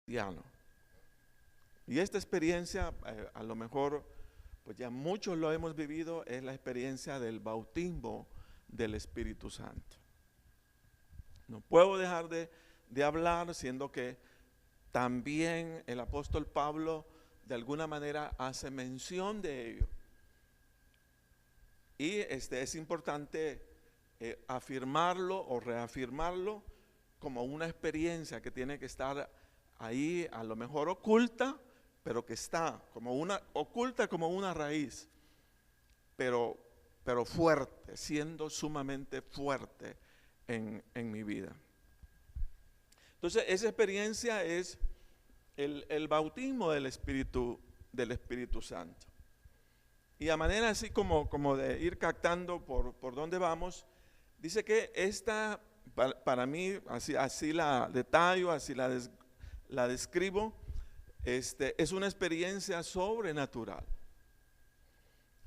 cristiano. Y esta experiencia, a lo mejor, pues ya muchos lo hemos vivido, es la experiencia del bautismo del Espíritu Santo. No puedo dejar de hablar, siendo que también el apóstol Pablo de alguna manera hace mención de ello. Y es importante afirmarlo o reafirmarlo como una experiencia que tiene que estar ahí, a lo mejor oculta, pero que está como oculta como una raíz, pero fuerte, siendo sumamente fuerte en mi vida. Entonces, esa experiencia es el bautismo del Espíritu Santo. Y a manera así como de ir captando por dónde vamos, dice que esta, para mí, así la detallo, así la describo, es una experiencia sobrenatural,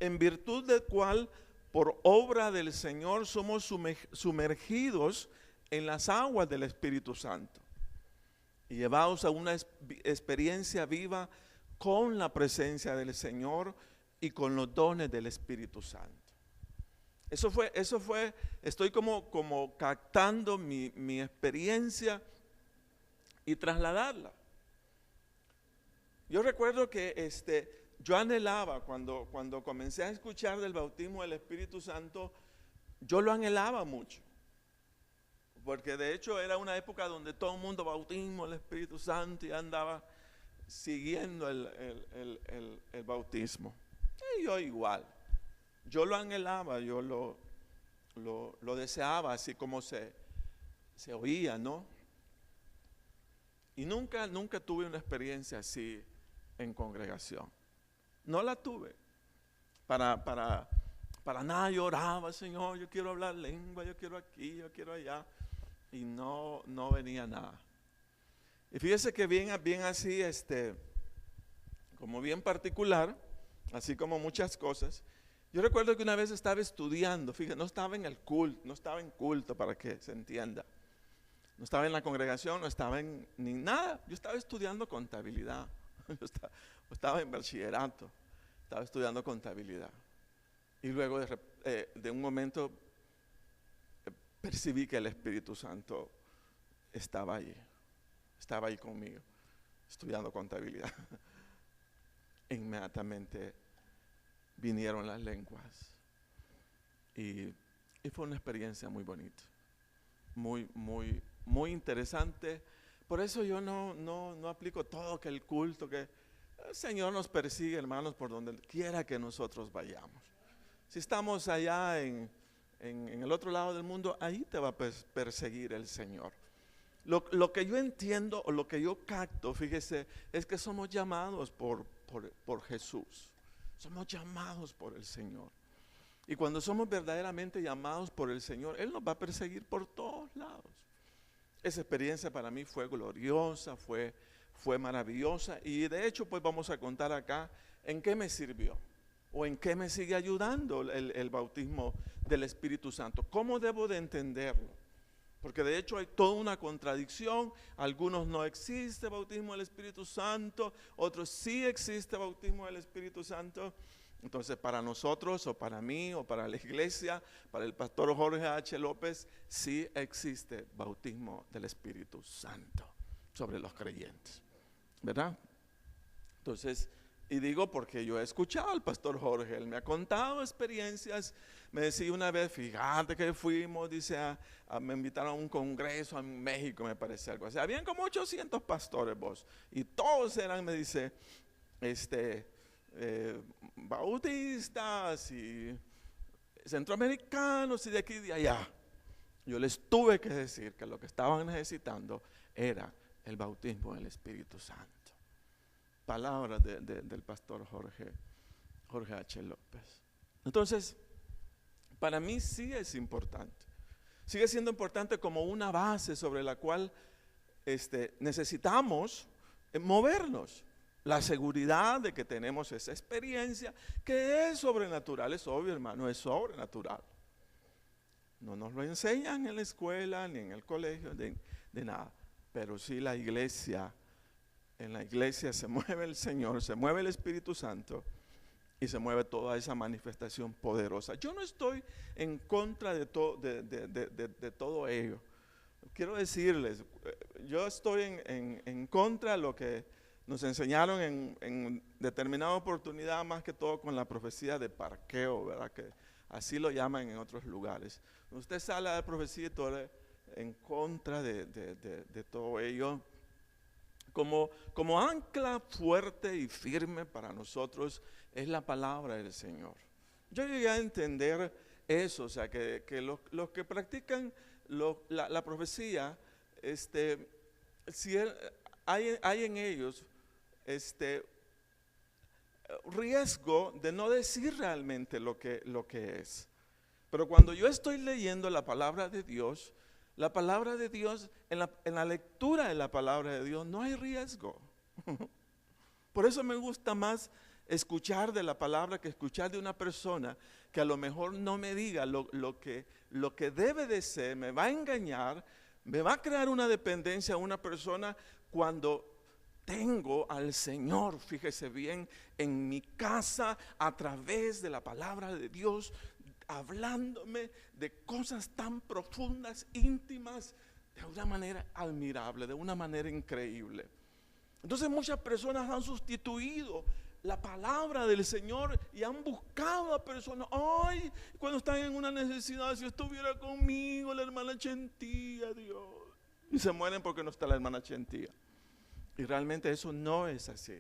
en virtud del cual, por obra del Señor, somos sumergidos en las aguas del Espíritu Santo y llevados a una experiencia viva con la presencia del Señor y con los dones del Espíritu Santo. Eso fue, estoy como captando mi experiencia y trasladarla. Yo recuerdo que yo anhelaba, cuando comencé a escuchar del bautismo del Espíritu Santo, yo lo anhelaba mucho. Porque de hecho era una época donde todo el mundo bautismo del Espíritu Santo y andaba siguiendo el bautismo. Y yo igual. Yo lo anhelaba, yo lo deseaba, así como se oía, ¿no? Y nunca tuve una experiencia así en congregación. No la tuve. Para nada yo oraba, Señor, yo quiero hablar lengua, yo quiero aquí, yo quiero allá. Y no venía nada. Y fíjese que bien así, como bien particular, así como muchas cosas. Yo recuerdo que una vez estaba estudiando, fíjate, no estaba en el culto, no estaba en culto para que se entienda. No estaba en la congregación, no estaba en ni nada. Yo estaba estudiando contabilidad. Yo estaba en bachillerato, estaba estudiando contabilidad. Y luego de un momento percibí que el Espíritu Santo estaba ahí conmigo, estudiando contabilidad. Inmediatamente vinieron las lenguas y fue una experiencia muy bonita, muy interesante. Por eso yo no aplico todo que el culto, que el Señor nos persigue, hermanos, por donde quiera que nosotros vayamos. Si estamos allá en el otro lado del mundo, ahí te va a perseguir el Señor. Lo que yo entiendo o lo que yo capto, fíjese, es que somos llamados por Jesús. Somos llamados por el Señor. Y cuando somos verdaderamente llamados por el Señor, Él nos va a perseguir por todos lados. Esa experiencia para mí fue gloriosa, fue maravillosa. Y de hecho, pues vamos a contar acá en qué me sirvió o en qué me sigue ayudando el bautismo del Espíritu Santo. ¿Cómo debo de entenderlo? Porque de hecho hay toda una contradicción. Algunos no existe bautismo del Espíritu Santo, otros sí existe bautismo del Espíritu Santo. Entonces para nosotros o para mí o para la iglesia, para el pastor Jorge H. López, sí existe bautismo del Espíritu Santo sobre los creyentes, ¿verdad? Entonces, y digo porque yo he escuchado al pastor Jorge, él me ha contado experiencias. Me decía una vez, fíjate que fuimos, dice, me invitaron a un congreso en México, me parece algo así. Habían como 800 pastores, vos, y todos eran, me dice, bautistas y centroamericanos y de aquí y de allá. Yo les tuve que decir que lo que estaban necesitando era el bautismo del Espíritu Santo. Palabras del pastor Jorge H. López. Entonces, para mí sí es importante. Sigue siendo importante como una base sobre la cual necesitamos movernos. La seguridad de que tenemos esa experiencia que es sobrenatural, es obvio, hermano, es sobrenatural. No nos lo enseñan en la escuela ni en el colegio, de nada. Pero sí la iglesia en la iglesia se mueve el Señor, se mueve el Espíritu Santo y se mueve toda esa manifestación poderosa. Yo no estoy en contra de todo ello. Quiero decirles, yo estoy en contra de lo que nos enseñaron en determinada oportunidad, más que todo con la profecía de parqueo, ¿verdad? Que así lo llaman en otros lugares. Usted sale de profecía y todo en contra de todo ello. Como ancla fuerte y firme para nosotros es la palabra del Señor. Yo llegué a entender eso, o sea, que los que practican la profecía, si hay en ellos riesgo de no decir realmente lo que es. Pero cuando yo estoy leyendo la palabra de Dios, en la lectura de la palabra de Dios no hay riesgo. Por eso me gusta más escuchar de la palabra que escuchar de una persona que a lo mejor no me diga lo que debe de ser, me va a engañar, me va a crear una dependencia a una persona cuando tengo al Señor, fíjese bien, en mi casa a través de la palabra de Dios, hablándome de cosas tan profundas, íntimas, de una manera admirable, de una manera increíble. Entonces muchas personas han sustituido la palabra del Señor y han buscado a personas. Ay, cuando están en una necesidad, si estuviera conmigo la hermana Chentía, Dios. Y se mueren porque no está la hermana Chentía. Y realmente eso no es así,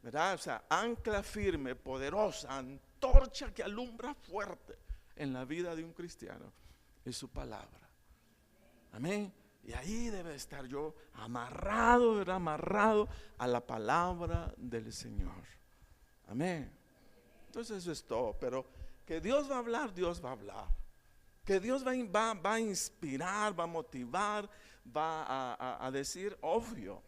¿verdad? O sea, ancla firme, poderosa, antorcha que alumbra fuerte en la vida de un cristiano es su palabra. Amén. Y ahí debe estar yo amarrado, ¿verdad? Amarrado a la palabra del Señor. Amén. Entonces eso es todo. Pero que Dios va a hablar, Dios va a hablar. Que Dios va a inspirar, va a motivar, va a decir, obvio.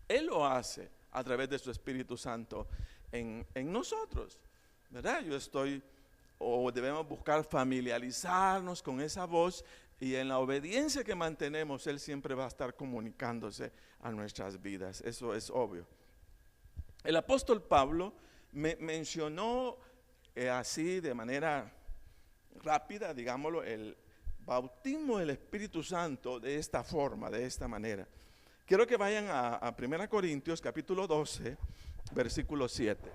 Él lo hace a través de su Espíritu Santo en nosotros, ¿verdad? Debemos buscar familiarizarnos con esa voz y en la obediencia que mantenemos, Él siempre va a estar comunicándose a nuestras vidas. Eso es obvio. El apóstol Pablo mencionó así de manera rápida, digámoslo, el bautismo del Espíritu Santo de esta forma, de esta manera. Quiero que vayan a 1 Corintios capítulo 12, versículo 7.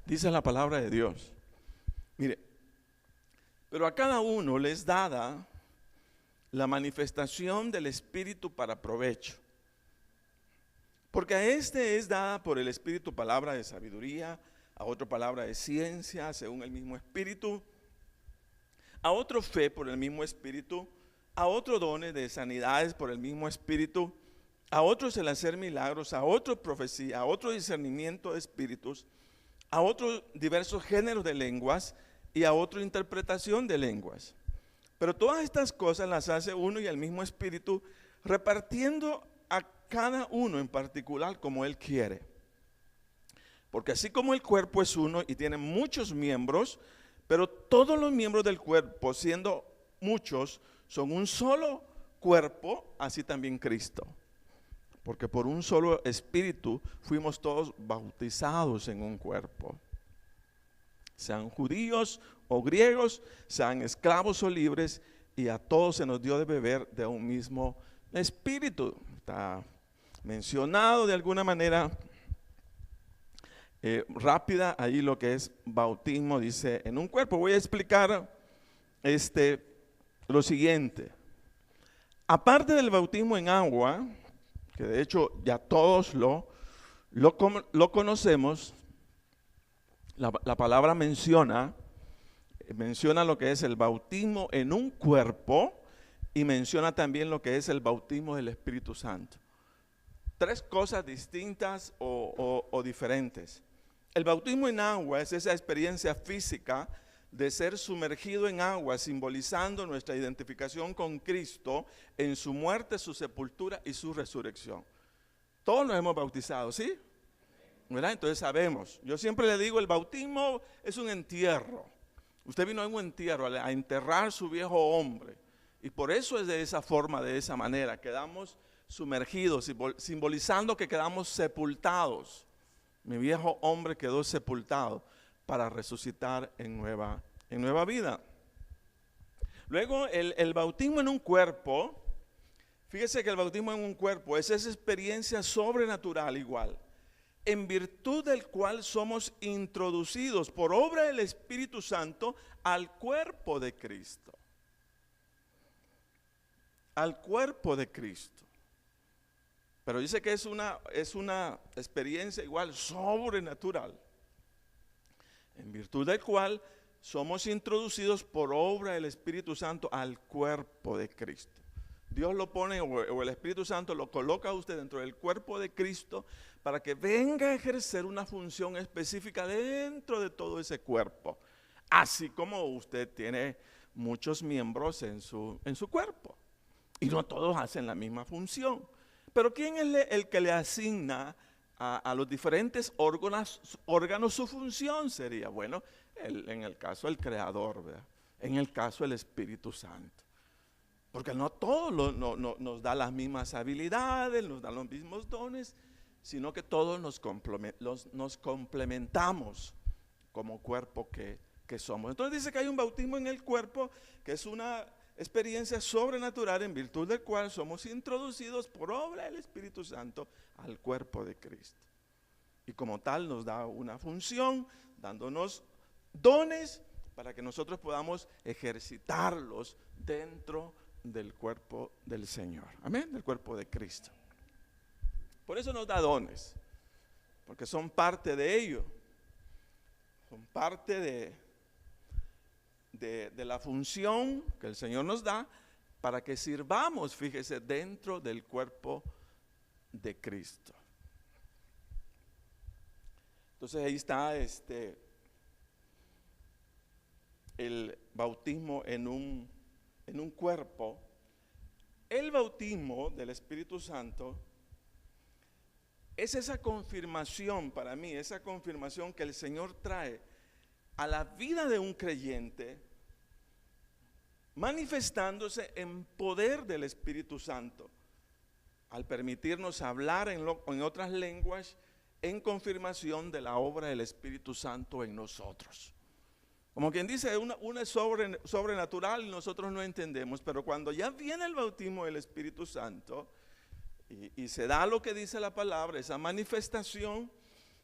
Dice la palabra de Dios. Mire, pero a cada uno les dada la manifestación del Espíritu para provecho. Porque a este es dada por el Espíritu palabra de sabiduría, a otro palabra de ciencia según el mismo Espíritu, a otro fe por el mismo Espíritu, a otro dones de sanidades por el mismo Espíritu, a otros el hacer milagros, a otro profecía, a otro discernimiento de espíritus, a otros diversos géneros de lenguas y a otro interpretación de lenguas. Pero todas estas cosas las hace uno y el mismo Espíritu, repartiendo a cada uno en particular como Él quiere. Porque así como el cuerpo es uno y tiene muchos miembros, pero todos los miembros del cuerpo, siendo muchos, son un solo cuerpo, así también Cristo. Porque por un solo Espíritu fuimos todos bautizados en un cuerpo. Sean judíos o griegos, sean esclavos o libres, y a todos se nos dio de beber de un mismo Espíritu. Está mencionado de alguna manera rápida ahí lo que es bautismo, dice en un cuerpo. Voy a explicar lo siguiente. Aparte del bautismo en agua, que de hecho ya todos lo conocemos, la palabra menciona lo que es el bautismo en un cuerpo y menciona también lo que es el bautismo del Espíritu Santo. Tres cosas distintas o diferentes. El bautismo en agua es esa experiencia física de ser sumergido en agua, simbolizando nuestra identificación con Cristo en su muerte, su sepultura y su resurrección. Todos nos hemos bautizado, ¿sí? ¿verdad? Entonces sabemos. Yo siempre le digo, el bautismo es un entierro. Usted vino a un entierro, a enterrar su viejo hombre. Y por eso es de esa forma, de esa manera. Quedamos sumergidos, simbolizando que quedamos sepultados. Mi viejo hombre quedó sepultado para resucitar en nueva vida. Luego el bautismo en un cuerpo, fíjese que el bautismo en un cuerpo es esa experiencia sobrenatural igual, en virtud del cual somos introducidos por obra del Espíritu Santo al cuerpo de Cristo. Al cuerpo de Cristo. Pero dice que es una experiencia igual sobrenatural, en virtud del cual somos introducidos por obra del Espíritu Santo al cuerpo de Cristo. Dios lo pone, o el Espíritu Santo lo coloca a usted dentro del cuerpo de Cristo para que venga a ejercer una función específica dentro de todo ese cuerpo. Así como usted tiene muchos miembros en su cuerpo. Y no todos hacen la misma función. Pero ¿quién es el que le asigna a los diferentes órganos su función? Sería, bueno, en el caso el Creador, ¿verdad? En el caso el Espíritu Santo. Porque no todos nos da las mismas habilidades, nos da los mismos dones, sino que todos nos complementamos como cuerpo que somos. Entonces dice que hay un bautismo en el cuerpo que es una experiencia sobrenatural en virtud del cual somos introducidos por obra del Espíritu Santo al cuerpo de Cristo. Y como tal nos da una función, dándonos dones para que nosotros podamos ejercitarlos dentro del cuerpo del Señor. Amén, del cuerpo de Cristo. Por eso nos da dones, porque son parte de ello. Son parte de la función que el Señor nos da para que sirvamos, fíjese, dentro del cuerpo de Cristo. Entonces ahí está el bautismo en un cuerpo. El bautismo del Espíritu Santo es esa confirmación para mí, esa confirmación que el Señor trae a la vida de un creyente, manifestándose en poder del Espíritu Santo, al permitirnos hablar en otras lenguas, en confirmación de la obra del Espíritu Santo en nosotros. Como quien dice, una sobrenatural, nosotros no entendemos, pero cuando ya viene el bautismo del Espíritu Santo y se da lo que dice la palabra, esa manifestación,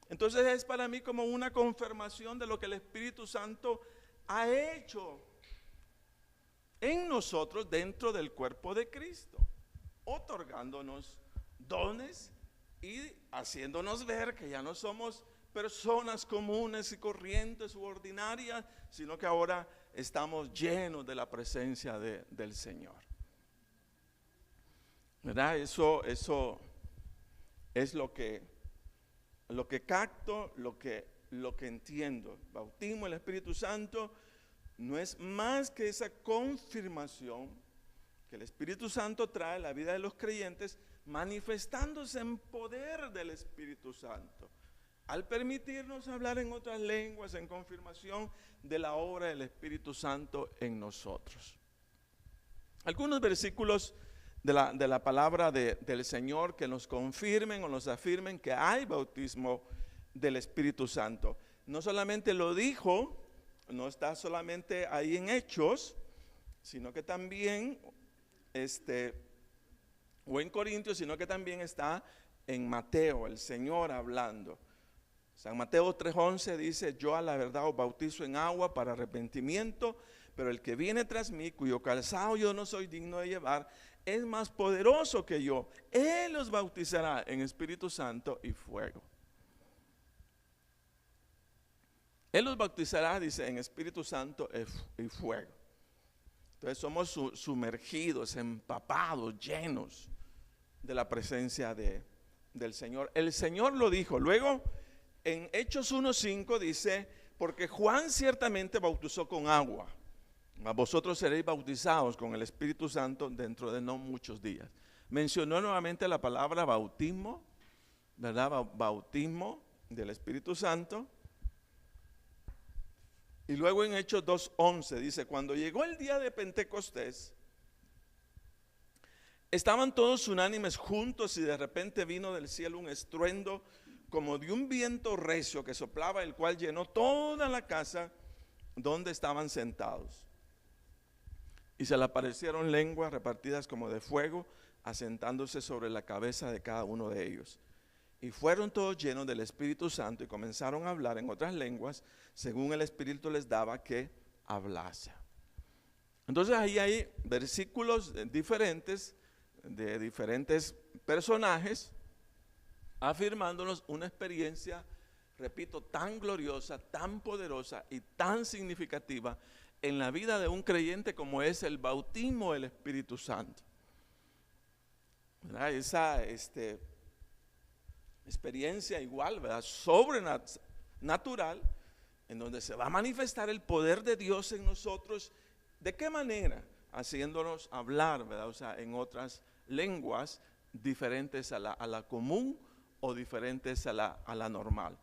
entonces es para mí como una confirmación de lo que el Espíritu Santo ha hecho en nosotros dentro del cuerpo de Cristo, otorgándonos dones y haciéndonos ver que ya no somos personas comunes y corrientes u ordinarias, sino que ahora estamos llenos de la presencia del Señor. ¿Verdad? Eso es lo que capto, lo que entiendo. Bautismo del Espíritu Santo no es más que esa confirmación que el Espíritu Santo trae a la vida de los creyentes, manifestándose en poder del Espíritu Santo, al permitirnos hablar en otras lenguas, en confirmación de la obra del Espíritu Santo en nosotros. Algunos versículos de la palabra del Señor que nos confirmen o nos afirmen que hay bautismo del Espíritu Santo. No solamente lo dijo, no está solamente ahí en Hechos, sino que también o en Corintios, sino que también está en Mateo, el Señor hablando. San Mateo 3:11 dice: yo a la verdad os bautizo en agua para arrepentimiento, pero el que viene tras mí, cuyo calzado yo no soy digno de llevar, es más poderoso que yo. Él los bautizará en Espíritu Santo y fuego. Él los bautizará, dice, en Espíritu Santo y fuego. Entonces somos sumergidos, empapados, llenos de la presencia del Señor. El Señor lo dijo. Luego en Hechos 1:5 dice: porque Juan ciertamente bautizó con agua, mas vosotros seréis bautizados con el Espíritu Santo dentro de no muchos días. Mencionó nuevamente la palabra bautismo, ¿verdad? Bautismo. del Espíritu Santo. Y luego en Hechos 2:11 dice, cuando llegó el día de Pentecostés, estaban todos unánimes juntos y de repente vino del cielo un estruendo como de un viento recio que soplaba, el cual llenó toda la casa donde estaban sentados. Y se le aparecieron lenguas repartidas como de fuego, asentándose sobre la cabeza de cada uno de ellos. Y fueron todos llenos del Espíritu Santo y comenzaron a hablar en otras lenguas, según el Espíritu les daba que hablase. Entonces ahí hay versículos diferentes, de diferentes personajes, afirmándonos una experiencia, repito, tan gloriosa, tan poderosa y tan significativa en la vida de un creyente como es el bautismo del Espíritu Santo. ¿Verdad? Esa experiencia igual, ¿verdad?, sobrenatural, en donde se va a manifestar el poder de Dios en nosotros. ¿De qué manera? Haciéndonos hablar, ¿verdad?, o sea, en otras lenguas diferentes a la común o diferentes a la normal.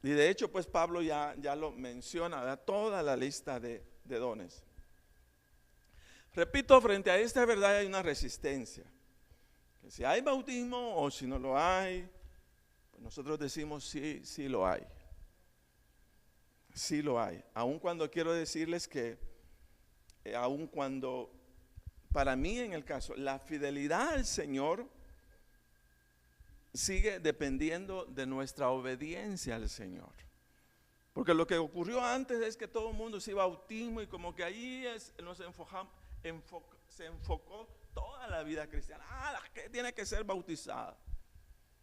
Y de hecho, pues Pablo ya lo menciona, ¿verdad?, toda la lista de dones. Repito, frente a esta verdad hay una resistencia. Que si hay bautismo o si no lo hay, pues nosotros decimos sí lo hay. Sí lo hay. Aun cuando quiero decirles que, aun cuando, para mí en el caso, la fidelidad al Señor sigue dependiendo de nuestra obediencia al Señor. Porque lo que ocurrió antes es que todo el mundo se iba a bautismo y como que ahí se enfocó toda la vida cristiana. La que tiene que ser bautizada.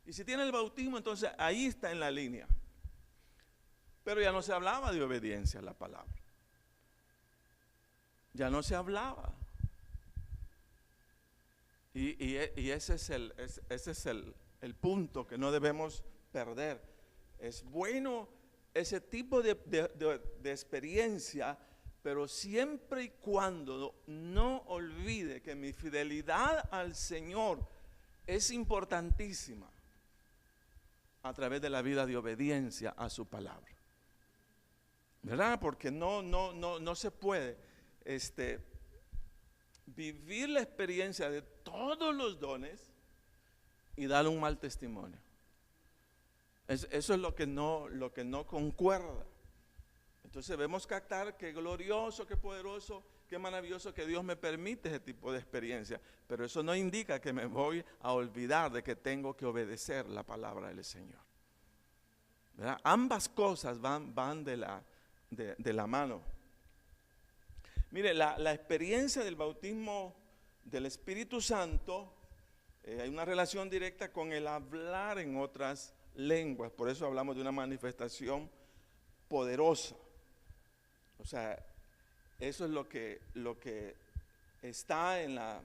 Y si tiene el bautismo, entonces ahí está en la línea. Pero ya no se hablaba de obediencia a la palabra. Ya no se hablaba. Y ese es el punto que no debemos perder. Es bueno ese tipo de experiencia, pero siempre y cuando no olvide que mi fidelidad al Señor es importantísima a través de la vida de obediencia a su palabra. ¿Verdad? Porque no se puede vivir la experiencia de todos los dones y dar un mal testimonio. Eso es lo que no concuerda. Entonces debemos captar qué glorioso, qué poderoso, qué maravilloso que Dios me permite ese tipo de experiencia. Pero eso no indica que me voy a olvidar de que tengo que obedecer la palabra del Señor. ¿Verdad? Ambas cosas van de la mano. Mire, la experiencia del bautismo del Espíritu Santo, hay una relación directa con el hablar en otras lenguas. Por eso hablamos de una manifestación poderosa. O sea, eso es lo que está en la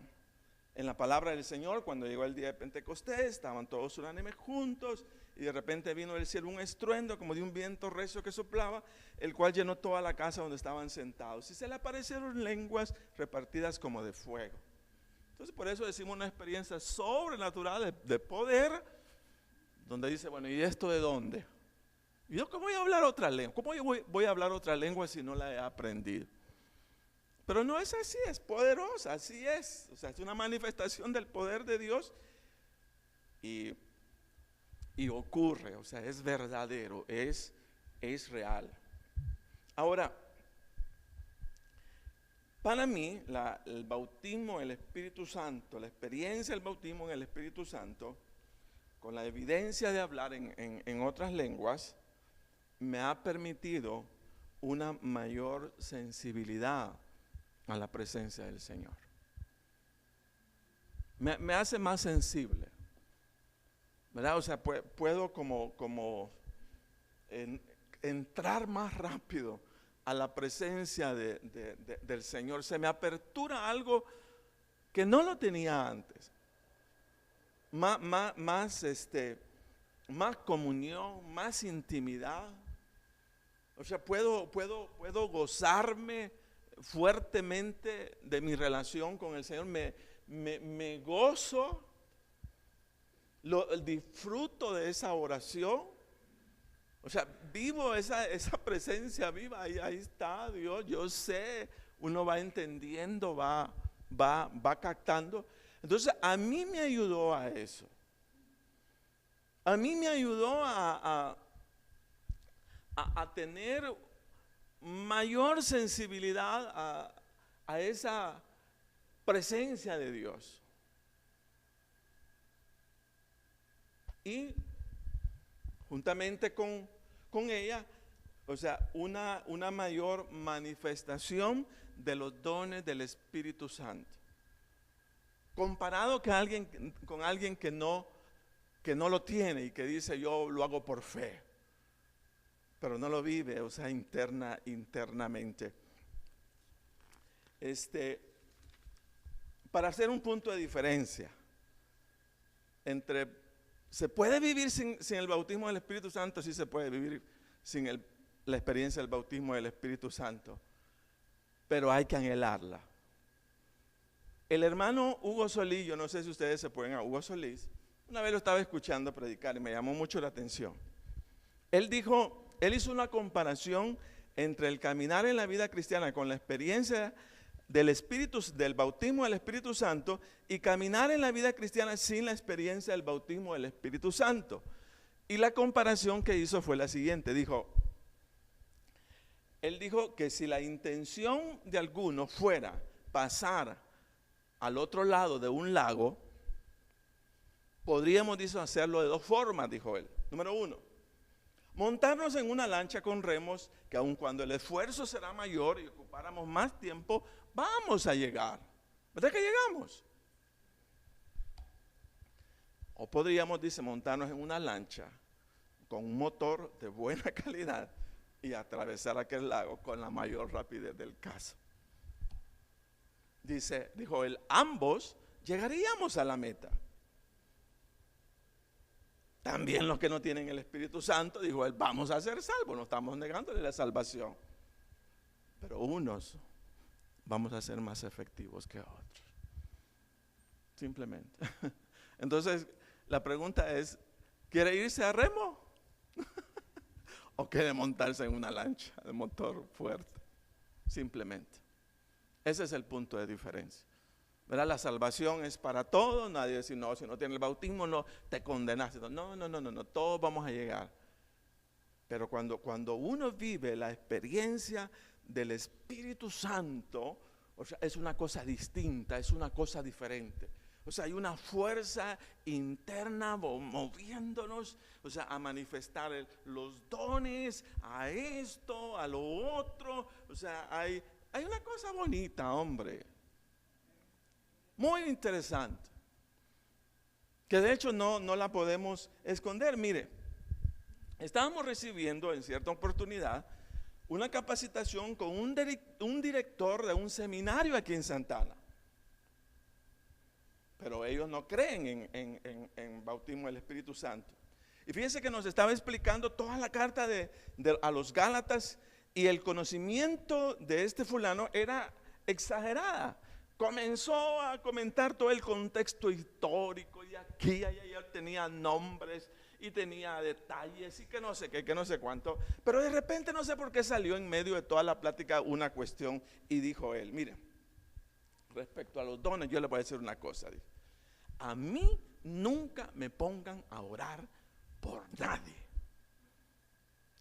palabra del Señor. Cuando llegó el día de Pentecostés, estaban todos unánimes juntos y de repente vino del cielo un estruendo como de un viento recio que soplaba, el cual llenó toda la casa donde estaban sentados. Y se le aparecieron lenguas repartidas como de fuego. Entonces por eso decimos una experiencia sobrenatural de poder, donde dice, bueno, ¿y esto de dónde? ¿Y yo cómo voy a hablar otra lengua? ¿Cómo yo voy a hablar otra lengua si no la he aprendido? Pero no es así, es poderosa, así es. O sea, es una manifestación del poder de Dios y ocurre, o sea, es verdadero, es real. Ahora, para mí, el bautismo en el Espíritu Santo, la experiencia del bautismo en el Espíritu Santo, con la evidencia de hablar en otras lenguas, me ha permitido una mayor sensibilidad a la presencia del Señor. Me hace más sensible, ¿verdad? O sea, puedo como entrar más rápido a la presencia del Señor. Se me apertura algo que no lo tenía antes. Más comunión, más intimidad. O sea, puedo gozarme fuertemente de mi relación con el Señor. Me gozo, disfruto de esa oración. O sea, vivo esa presencia viva, ahí está Dios, yo sé, uno va entendiendo, va captando. Entonces, a mí me ayudó a eso. A mí me ayudó a tener mayor sensibilidad a esa presencia de Dios. Y juntamente con ella, o sea, una mayor manifestación de los dones del Espíritu Santo. Comparado con alguien que no lo tiene y que dice yo lo hago por fe, pero no lo vive, o sea, internamente. Para hacer un punto de diferencia entre ¿se puede vivir sin el bautismo del Espíritu Santo? Sí se puede vivir sin la experiencia del bautismo del Espíritu Santo, pero hay que anhelarla. El hermano Hugo Solís, yo no sé si ustedes se pueden a Hugo Solís, una vez lo estaba escuchando predicar y me llamó mucho la atención. Él hizo una comparación entre el caminar en la vida cristiana con la experiencia del bautismo del Espíritu Santo y caminar en la vida cristiana sin la experiencia del bautismo del Espíritu Santo. Y la comparación que hizo fue la siguiente, él dijo que si la intención de alguno fuera pasar al otro lado de un lago, podríamos hacerlo de dos formas, dijo él. Número uno, montarnos en una lancha con remos que aun cuando el esfuerzo será mayor y ocupáramos más tiempo, vamos a llegar. ¿Verdad que llegamos? O podríamos, montarnos en una lancha con un motor de buena calidad y atravesar aquel lago con la mayor rapidez del caso. Dijo él, ambos llegaríamos a la meta. También los que no tienen el Espíritu Santo, dijo él, vamos a ser salvos, no estamos negándole la salvación. Pero unos vamos a ser más efectivos que otros. Simplemente. Entonces, la pregunta es, ¿quiere irse a remo? ¿O quiere montarse en una lancha de motor fuerte? Simplemente. Ese es el punto de diferencia. ¿Verdad? La salvación es para todos. Nadie dice, no, si no tienes el bautismo, no te condenaste. No, todos vamos a llegar. Pero cuando uno vive la experiencia del Espíritu Santo, o sea, es una cosa distinta, es una cosa diferente. O sea, hay una fuerza interna moviéndonos, o sea, a manifestar los dones, a esto, a lo otro. O sea, hay una cosa bonita, hombre. Muy interesante. Que de hecho no la podemos esconder. Mire, estábamos recibiendo en cierta oportunidad una capacitación con un director de un seminario aquí en Santana. Pero ellos no creen en bautismo del Espíritu Santo. Y fíjense que nos estaba explicando toda la carta a los Gálatas, y el conocimiento de este fulano era exagerada. Comenzó a comentar todo el contexto histórico, y aquí y allá tenía nombres y tenía detalles y que no sé qué, que no sé cuánto. Pero de repente no sé por qué salió en medio de toda la plática una cuestión y dijo él, mire, respecto a los dones, yo le voy a decir una cosa. Dice, a mí nunca me pongan a orar por nadie.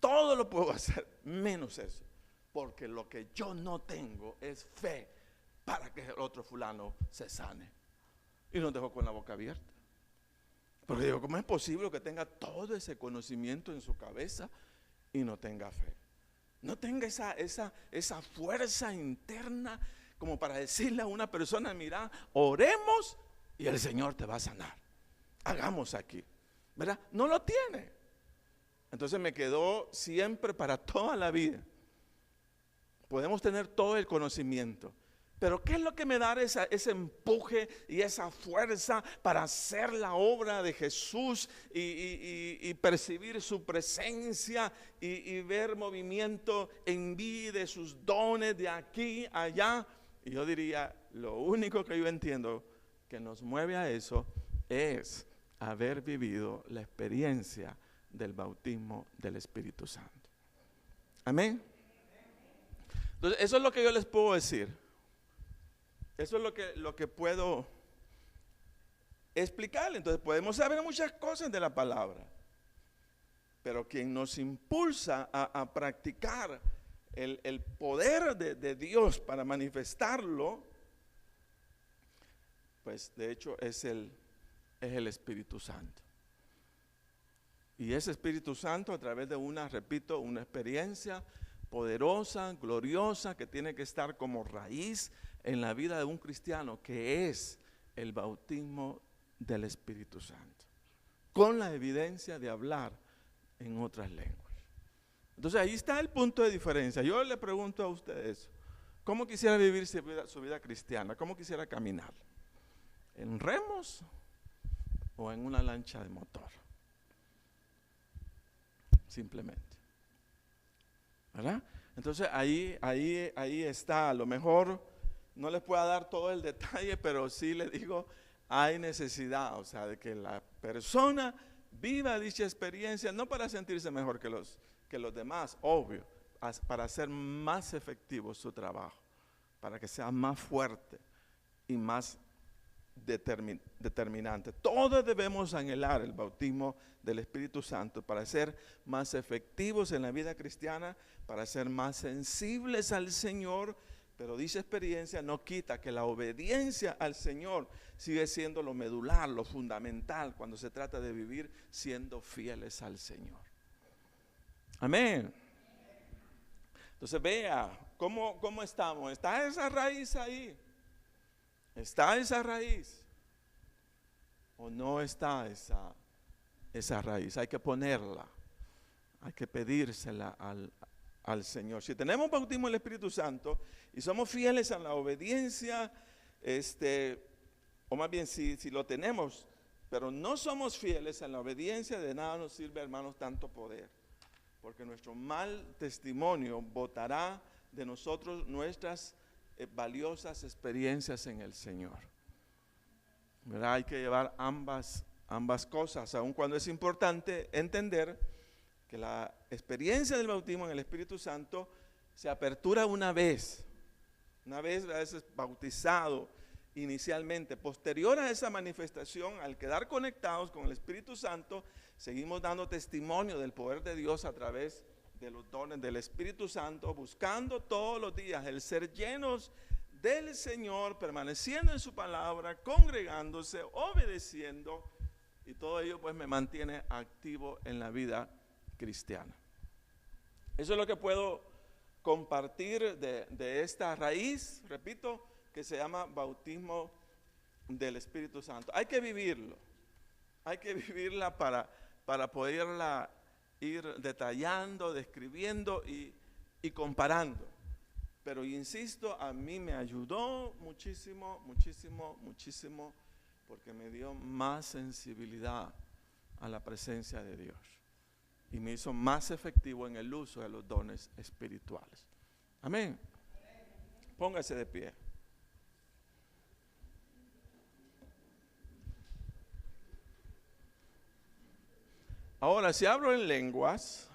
Todo lo puedo hacer, menos eso. Porque lo que yo no tengo es fe para que el otro fulano se sane. Y nos dejó con la boca abierta. Porque digo, ¿cómo es posible que tenga todo ese conocimiento en su cabeza y no tenga fe? No tenga esa fuerza interna como para decirle a una persona, mira, oremos y el Señor te va a sanar. Hagamos aquí, ¿verdad? No lo tiene. Entonces me quedó siempre para toda la vida. Podemos tener todo el conocimiento, pero ¿qué es lo que me da ese empuje y esa fuerza para hacer la obra de Jesús y percibir su presencia y ver movimiento en mí de sus dones de aquí a allá? Y yo diría, lo único que yo entiendo que nos mueve a eso es haber vivido la experiencia del bautismo del Espíritu Santo. Amén. Entonces, eso es lo que yo les puedo decir. Eso es lo que puedo explicarle. Entonces, podemos saber muchas cosas de la palabra, pero quien nos impulsa a practicar el poder de Dios para manifestarlo, pues de hecho es el Espíritu Santo. Y ese Espíritu Santo, a través de una experiencia poderosa, gloriosa, que tiene que estar como raíz en la vida de un cristiano, que es el bautismo del Espíritu Santo, con la evidencia de hablar en otras lenguas. Entonces ahí está el punto de diferencia. Yo le pregunto a ustedes, ¿cómo quisiera vivir su vida cristiana? ¿Cómo quisiera caminar? ¿En remos o en una lancha de motor? Simplemente, ¿verdad? Entonces ahí está. A lo mejor no les puedo dar todo el detalle, pero sí le digo, hay necesidad, o sea, de que la persona viva dicha experiencia, no para sentirse mejor que los demás, obvio, para hacer más efectivo su trabajo, para que sea más fuerte y más determinante. Todos debemos anhelar el bautismo del Espíritu Santo para ser más efectivos en la vida cristiana, para ser más sensibles al Señor, pero dicha experiencia no quita que la obediencia al Señor sigue siendo lo medular, lo fundamental cuando se trata de vivir siendo fieles al Señor. Amén. Entonces vea cómo estamos. ¿Está esa raíz ahí? ¿Está esa raíz? ¿O no está esa raíz? Hay que ponerla, hay que pedírsela al Señor. Si tenemos bautismo del Espíritu Santo y somos fieles a la obediencia, o más bien si lo tenemos, pero no somos fieles a la obediencia, de nada nos sirve, hermanos, tanto poder, porque nuestro mal testimonio botará de nosotros nuestras valiosas experiencias en el Señor, ¿verdad? Hay que llevar ambas cosas, aun cuando es importante entender que la experiencia del bautismo en el Espíritu Santo se apertura una vez a veces bautizado inicialmente. Posterior a esa manifestación, al quedar conectados con el Espíritu Santo, seguimos dando testimonio del poder de Dios a través de los dones del Espíritu Santo, buscando todos los días el ser llenos del Señor, permaneciendo en su palabra, congregándose, obedeciendo, y todo ello pues me mantiene activo en la vida cristiana. Eso es lo que puedo compartir de esta raíz, repito, que se llama bautismo del Espíritu Santo. Hay que vivirlo, hay que vivirla para poderla ir detallando, describiendo y comparando. Pero insisto, a mí me ayudó muchísimo, porque me dio más sensibilidad a la presencia de Dios y me hizo más efectivo en el uso de los dones espirituales. Amén. Póngase de pie. Ahora, si hablo en lenguas,